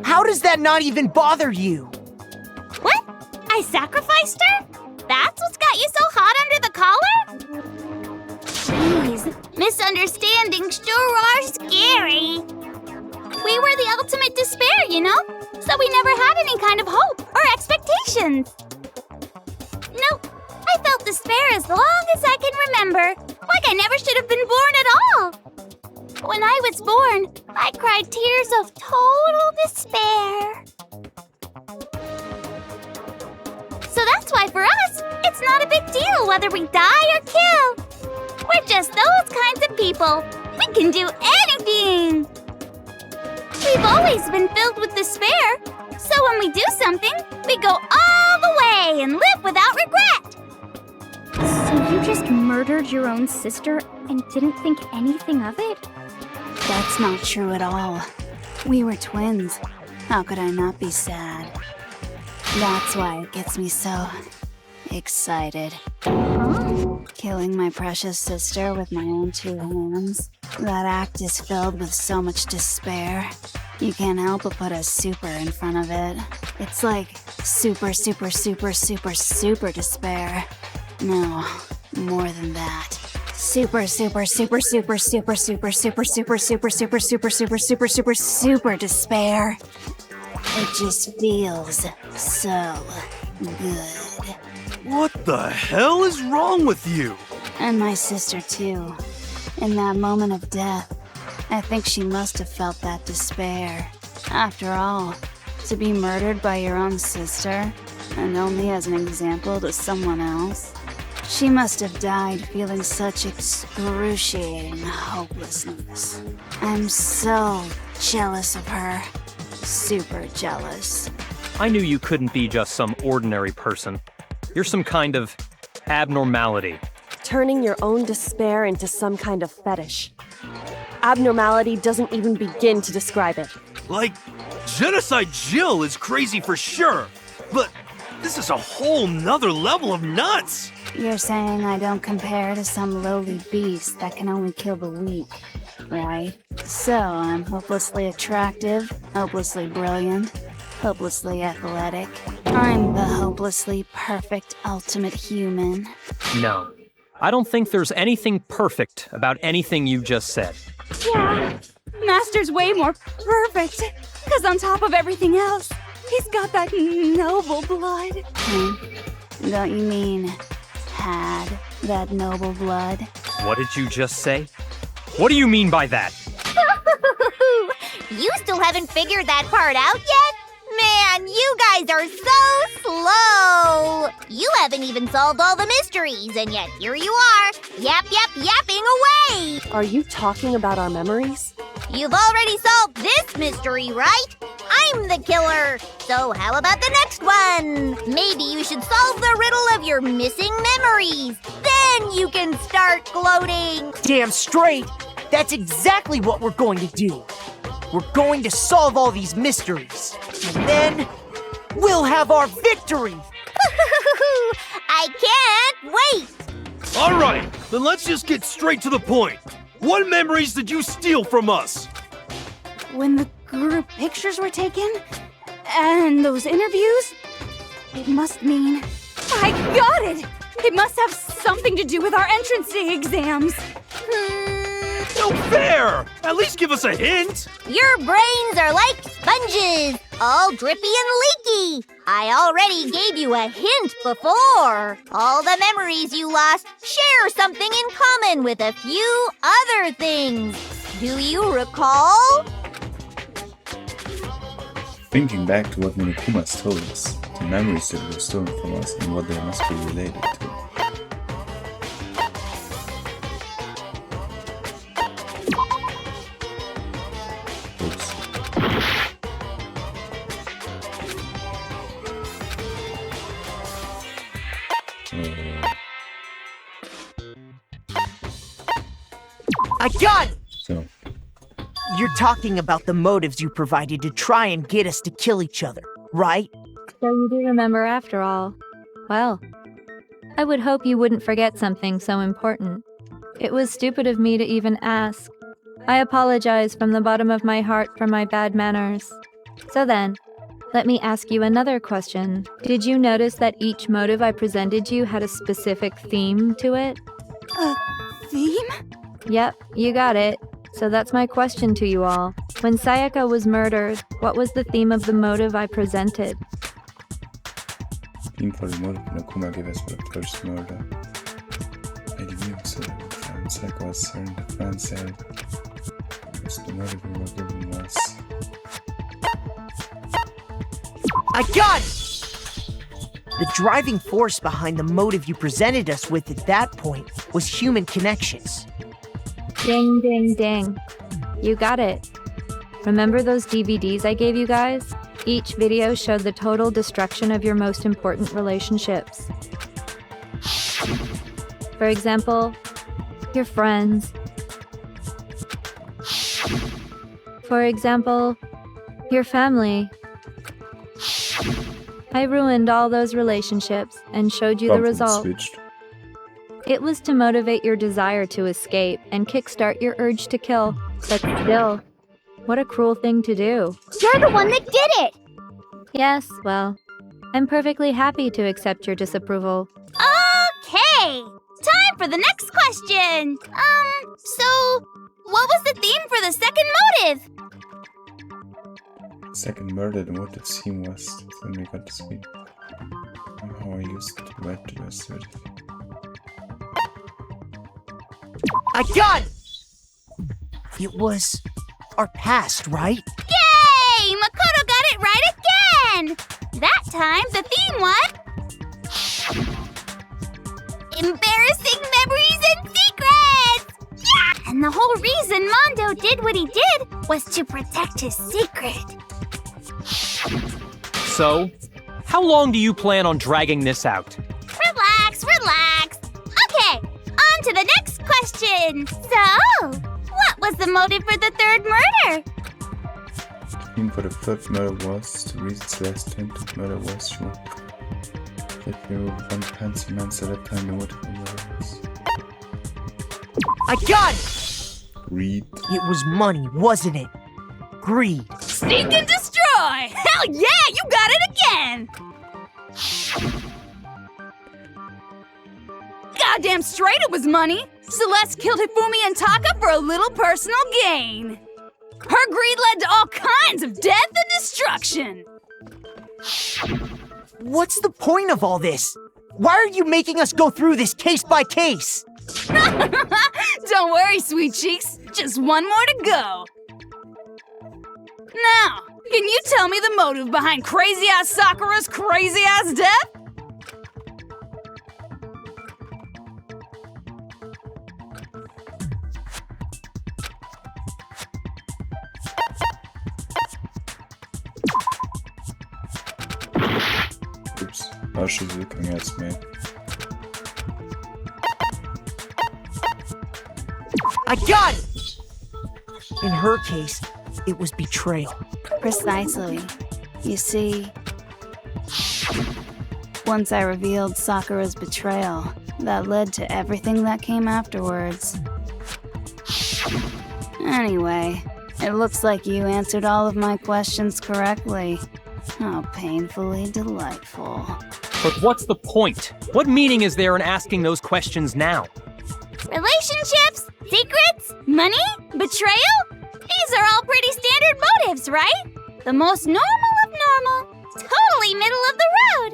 How does that not even bother you? What? I sacrificed her? That's what's got you so hot under the collar? Jeez, misunderstandings sure are scary. We were the ultimate despair, you know? So we never had any kind of hope or expectations. Nope, I felt despair as long as I can remember, like I never should have been born at all. When I was born, I cried tears of total despair. So that's why for us, it's not a big deal whether we die or kill. We're just those kinds of people. We can do anything. We've always been filled with despair, so when we do something, we go all the way and live without regret. So you just murdered your own sister and didn't think anything of it? That's not true at all. We were twins. How could I not be sad? That's why it gets me so excited. Killing my precious sister with my own 2 hands. That act is filled with so much despair. You can't help but put a super in front of it. It's like super, super, super, super, super despair. No, more than that. Super, super, super, super, super, super, super, super, super, super, super, super, super, super, super despair. It just feels so good. What the hell is wrong with you? And my sister too. In that moment of death, I think she must have felt that despair. After all, to be murdered by your own sister, and only as an example to someone else, she must have died feeling such excruciating hopelessness. I'm so jealous of her. Super jealous. I knew you couldn't be just some ordinary person. You're some kind of abnormality. Turning your own despair into some kind of fetish. Abnormality doesn't even begin to describe it. Like, Genocide Jill is crazy for sure, but this is a whole nother level of nuts! You're saying I don't compare to some lowly beast that can only kill the weak, right? So I'm hopelessly attractive, hopelessly brilliant, hopelessly athletic. I'm the hopelessly perfect ultimate human. No. I don't think there's anything perfect about anything you just said. Yeah, Master's way more perfect. Because on top of everything else, he's got that noble blood. Don't you mean had that noble blood? What did you just say? What do you mean by that? You still haven't figured that part out yet? Man, you guys are so slow! You haven't even solved all the mysteries, and yet here you are, yapping away! Are you talking about our memories? You've already solved this mystery, right? I'm the killer! So how about the next one? Maybe you should solve the riddle of your missing memories. Then you can start gloating! Damn straight! That's exactly what we're going to do. We're going to solve all these mysteries. And then, we'll have our victory! I can't wait! All right, then let's just get straight to the point. What memories did you steal from us? When the group pictures were taken, and those interviews, it must mean... I got it! It must have something to do with our entrance exams. No fair! At least give us a hint! Your brains are like sponges, all drippy and leaky. I already gave you a hint before. All the memories you lost share something in common with a few other things. Do you recall? Thinking back to what Monokuma told us, the memories that were stolen from us and what they must be related to. I got it! So, You're talking about the motives you provided to try and get us to kill each other, right? So you do remember after all. Well, I would hope you wouldn't forget something so important. It was stupid of me to even ask. I apologize from the bottom of my heart for my bad manners. So then, let me ask you another question. Did you notice that each motive I presented you had a specific theme to it? A theme? Yep, you got it. So that's my question to you all. When Sayaka was murdered, what was the theme of the motive I presented? theme for the motive Monokuma gave us for the first murder. I didn't say that Sayaka was certain the friend said it's the motive we were given was. I got it! The driving force behind the motive you presented us with at that point was human connections. Ding, ding, ding. You got it. Remember those DVDs I gave you guys? Each video showed the total destruction of your most important relationships. For example, your friends. For example, your family. I ruined all those relationships and showed you the result. Switched. It was to motivate your desire to escape and kickstart your urge to kill. But still, what a cruel thing to do. You're the one that did it! Yes, well, I'm perfectly happy to accept your disapproval. Okay! Time for the next question! So, what was the theme for the second motive? Second murder and what the scene was when we got to speak. And how I used to wet to assert. I got it! It was our past, right? Yay! Makoto got it right again! That time, the theme was... embarrassing memories and secrets! Yeah! And the whole reason Mondo did what he did was to protect his secret. So, how long do you plan on dragging this out? Relax, relax. Okay, on to the next question. So, what was the motive for the third murder? Hint for the fifth murder was to read its last hint of murder was sure. Let me remove one fancy man so that I know what the murder was. I got it! Greed. It was money, wasn't it? Greed. Seek and destroy! Hell yeah, you got it again! Goddamn straight it was money! Celeste killed Hifumi and Taka for a little personal gain. Her greed led to all kinds of death and destruction. What's the point of all this? Why are you making us go through this case by case? Don't worry, sweet cheeks. Just one more to go. Now, can you tell me the motive behind crazy-ass Sakura's crazy-ass death? Ups, Arsch ist kein Herz mehr. I got it! In her case, it was betrayal. Precisely. You see, once I revealed Sakura's betrayal, that led to everything that came afterwards. Anyway, it looks like you answered all of my questions correctly. How painfully delightful. But what's the point? What meaning is there in asking those questions now? Relationships? Secrets? Money? Betrayal? These are all pretty standard motives, right? The most normal of normal. Totally middle of the road.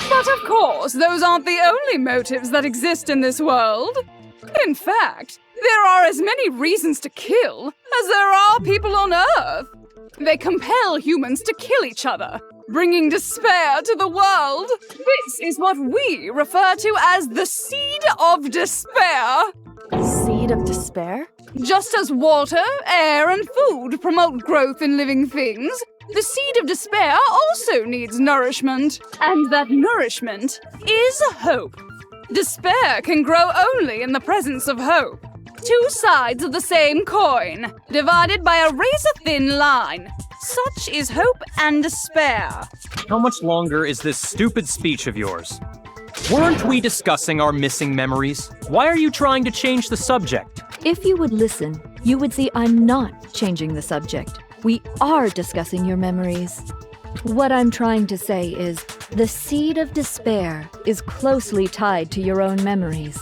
But of course, those aren't the only motives that exist in this world. In fact, there are as many reasons to kill as there are people on Earth. They compel humans to kill each other, bringing despair to the world. This is what we refer to as the seed of despair. Seed of despair? Just as water, air, and food promote growth in living things, the seed of despair also needs nourishment. And that nourishment is hope. Despair can grow only in the presence of hope. Two sides of the same coin, divided by a razor-thin line. Such is hope and despair. How much longer is this stupid speech of yours? Weren't we discussing our missing memories? Why are you trying to change the subject? If you would listen, you would see I'm not changing the subject. We are discussing your memories. What I'm trying to say is, the seed of despair is closely tied to your own memories.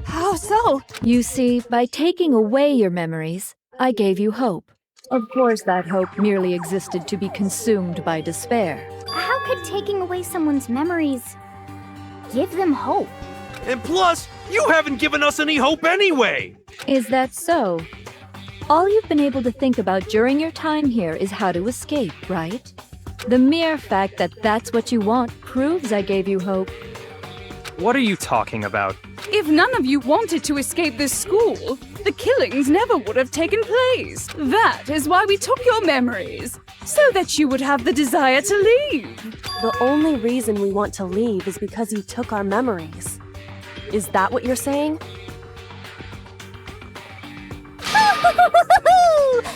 How so? You see, by taking away your memories, I gave you hope. Of course, that hope merely existed to be consumed by despair. How could taking away someone's memories give them hope? And plus, you haven't given us any hope anyway! Is that so? All you've been able to think about during your time here is how to escape, right? The mere fact that that's what you want proves I gave you hope. What are you talking about? If none of you wanted to escape this school, the killings never would have taken place. That is why we took your memories, so that you would have the desire to leave. The only reason we want to leave is because you took our memories. Is that what you're saying?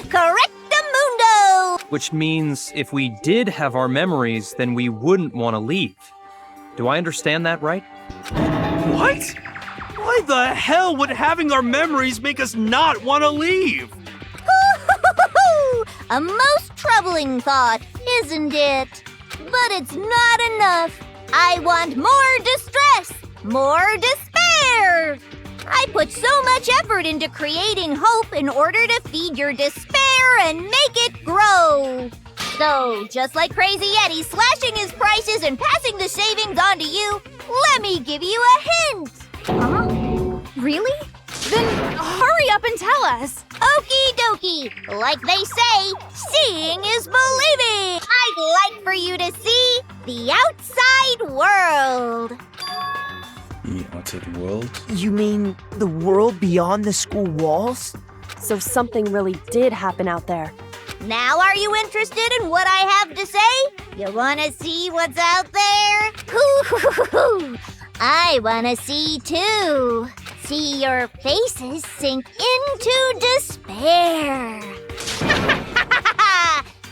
Correctamundo! Which means if we did have our memories, then we wouldn't want to leave. Do I understand that right? What? Why the hell would having our memories make us not want to leave? A most troubling thought, isn't it? But it's not enough. I want more distress, more despair. I put so much effort into creating hope in order to feed your despair and make it grow. So, just like Crazy Yeti slashing his prices and passing the savings on to you, let me give you a hint. Huh? Really? Then hurry up and tell us. Okie dokie. Like they say, seeing is believing. I'd like for you to see the outside world. The outside world? You mean the world beyond the school walls? So something really did happen out there. Now are you interested in what I have to say? You wanna see what's out there? Hoo-hoo-hoo-hoo. I wanna see too. See your faces sink into despair.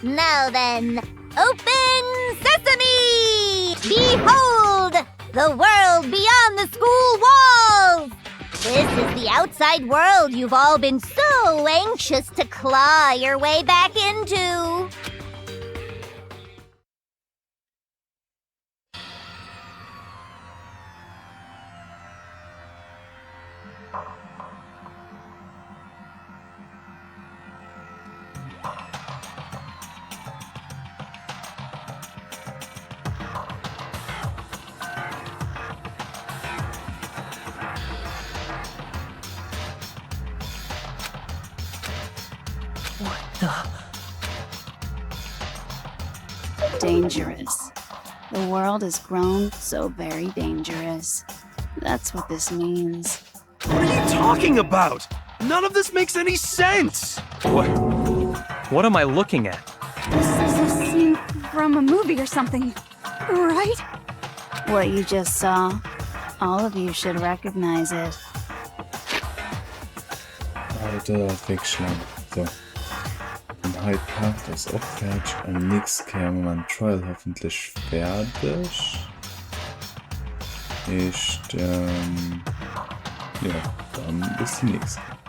Now then, open sesame! Behold, the world beyond the school walls! This is the outside world you've all been so anxious to claw your way back into. Dangerous. The world has grown so very dangerous. That's what this means. What are you talking about? None of this makes any sense! What am I looking at? This is a scene from a movie or something, right? What you just saw, all of you should recognize it. Alter Wegschlag. So. Und Hyde Park ist auch fertig. Und nix käme man Trial hoffentlich fertig. Ja, dann bis zum nächsten Mal.